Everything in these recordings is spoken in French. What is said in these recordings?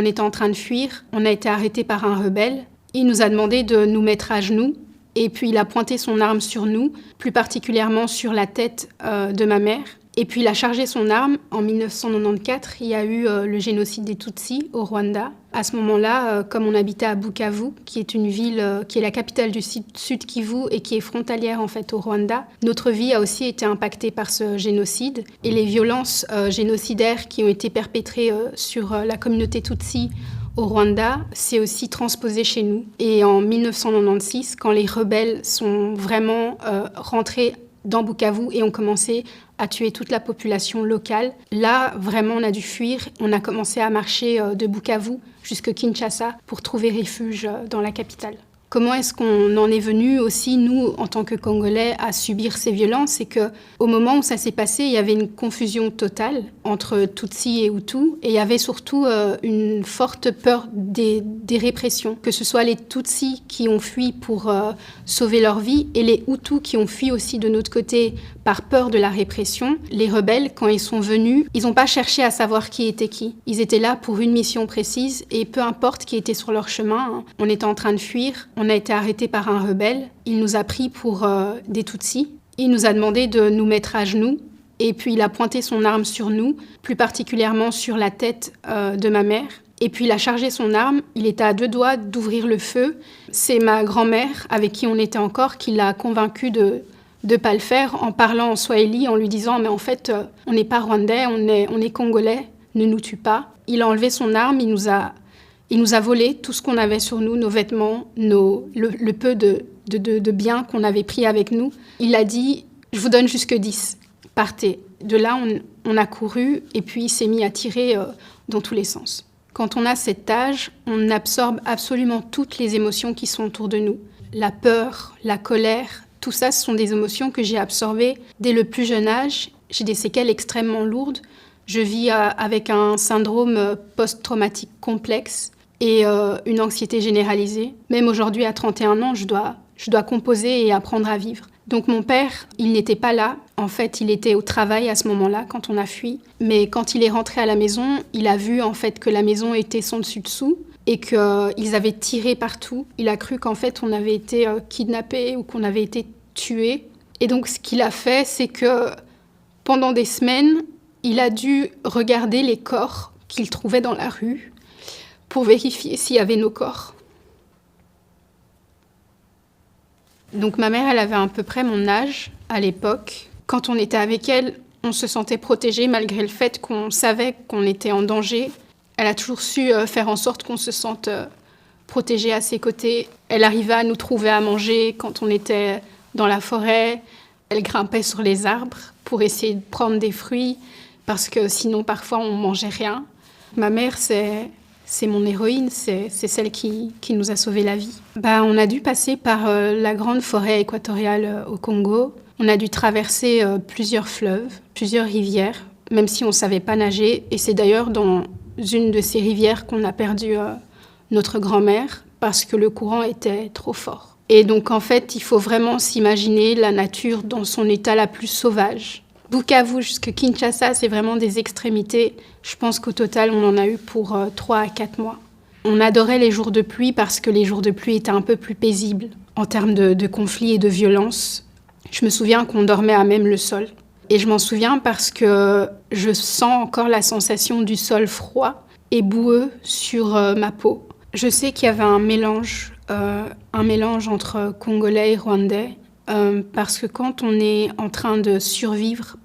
On était en train de fuir, on a été arrêté par un rebelle. Il nous a demandé de nous mettre à genoux et puis il a pointé son arme sur nous, plus particulièrement sur la tête de ma mère. Et puis il a chargé son arme. En 1994, il y a eu le génocide des Tutsis au Rwanda. À ce moment-là, comme on habitait à Bukavu, qui est une ville qui est la capitale du Sud Kivu et qui est frontalière en fait au Rwanda, notre vie a aussi été impactée par ce génocide. Et les violences génocidaires qui ont été perpétrées sur la communauté Tutsi au Rwanda, c'est aussi transposé chez nous. Et en 1996, quand les rebelles sont vraiment rentrés dans Bukavu et ont commencé à tuer toute la population locale. Là, vraiment, on a dû fuir. On a commencé à marcher de Bukavu jusqu'à Kinshasa pour trouver refuge dans la capitale. Comment est-ce qu'on en est venu aussi, nous, en tant que Congolais, à subir ces violences? C'est qu'au moment où ça s'est passé, il y avait une confusion totale entre Tutsi et Hutu. Et il y avait surtout une forte peur des répressions. Que ce soit les Tutsis qui ont fui pour sauver leur vie et les Hutus qui ont fui aussi de notre côté par peur de la répression. Les rebelles, quand ils sont venus, ils n'ont pas cherché à savoir qui était qui. Ils étaient là pour une mission précise et peu importe qui était sur leur chemin, on était en train de fuir. On a été arrêté par un rebelle. Il nous a pris pour des Tutsis. Il nous a demandé de nous mettre à genoux. Et puis il a pointé son arme sur nous, plus particulièrement sur la tête de ma mère. Et puis il a chargé son arme. Il était à 2 doigts d'ouvrir le feu. C'est ma grand-mère, avec qui on était encore, qui l'a convaincu de ne pas le faire en parlant en swahili, en lui disant « Mais en fait, on n'est pas rwandais, on est congolais, ne nous tue pas ». Il a enlevé son arme, il nous a volé tout ce qu'on avait sur nous, nos vêtements, le peu de biens qu'on avait pris avec nous. Il a dit « Je vous donne jusque 10, partez ». De là, on a couru et puis il s'est mis à tirer dans tous les sens. Quand on a cet âge, on absorbe absolument toutes les émotions qui sont autour de nous. La peur, la colère, tout ça, ce sont des émotions que j'ai absorbées dès le plus jeune âge. J'ai des séquelles extrêmement lourdes. Je vis avec un syndrome post-traumatique complexe et une anxiété généralisée. Même aujourd'hui, à 31 ans, je dois composer et apprendre à vivre. Donc mon père, il n'était pas là. En fait, il était au travail à ce moment-là, quand on a fui. Mais quand il est rentré à la maison, il a vu en fait que la maison était sans dessus-dessous et qu'ils avaient tiré partout. Il a cru qu'en fait, on avait été kidnappés ou qu'on avait été tués. Et donc, ce qu'il a fait, c'est que pendant des semaines, il a dû regarder les corps qu'il trouvait dans la rue pour vérifier s'il y avait nos corps. Donc ma mère, elle avait à peu près mon âge à l'époque. Quand on était avec elle, on se sentait protégé malgré le fait qu'on savait qu'on était en danger. Elle a toujours su faire en sorte qu'on se sente protégé à ses côtés. Elle arrivait à nous trouver à manger quand on était dans la forêt. Elle grimpait sur les arbres pour essayer de prendre des fruits parce que sinon parfois on mangeait rien. Ma mère, c'est mon héroïne, c'est celle qui nous a sauvé la vie. On a dû passer par la grande forêt équatoriale au Congo. On a dû traverser plusieurs fleuves, plusieurs rivières, même si on ne savait pas nager. Et c'est d'ailleurs dans une de ces rivières qu'on a perdu notre grand-mère parce que le courant était trop fort. Et donc en fait, il faut vraiment s'imaginer la nature dans son état la plus sauvage. Bukavu jusqu'à Kinshasa, c'est vraiment des extrémités. Je pense qu'au total, on en a eu pour 3 à 4 mois. On adorait les jours de pluie parce que les jours de pluie étaient un peu plus paisibles en termes de conflits et de violence. Je me souviens qu'on dormait à même le sol. Et je m'en souviens parce que je sens encore la sensation du sol froid et boueux sur ma peau. Je sais qu'il y avait un mélange entre Congolais et Rwandais. Parce que quand on est en train de survivre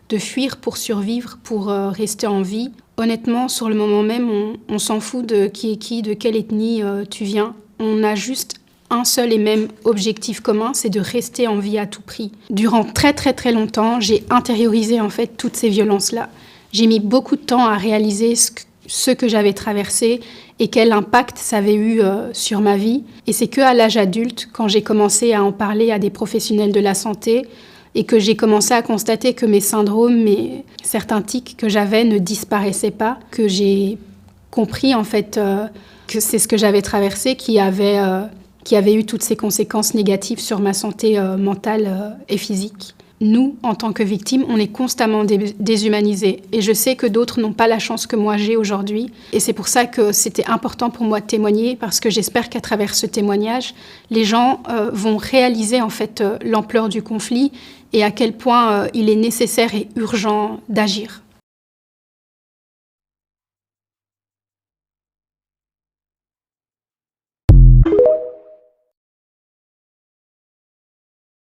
de fuir pour survivre, pour rester en vie, honnêtement, sur le moment même, on s'en fout de qui est qui, de quelle ethnie tu viens. On a juste un seul et même objectif commun, c'est de rester en vie à tout prix. Durant très très très longtemps, j'ai intériorisé en fait toutes ces violences-là. J'ai mis beaucoup de temps à réaliser ce que j'avais traversé et quel impact ça avait eu sur ma vie. Et c'est qu'à l'âge adulte, quand j'ai commencé à en parler à des professionnels de la santé et que j'ai commencé à constater que mes syndromes, certains tics que j'avais ne disparaissaient pas, que j'ai compris en fait que c'est ce que j'avais traversé qui avait eu toutes ces conséquences négatives sur ma santé mentale et physique. nous, en tant que victimes, on est constamment déshumanisés. Et je sais que d'autres n'ont pas la chance que moi j'ai aujourd'hui. Et c'est pour ça que c'était important pour moi de témoigner, parce que j'espère qu'à travers ce témoignage, les gens vont réaliser en fait l'ampleur du conflit et à quel point il est nécessaire et urgent d'agir.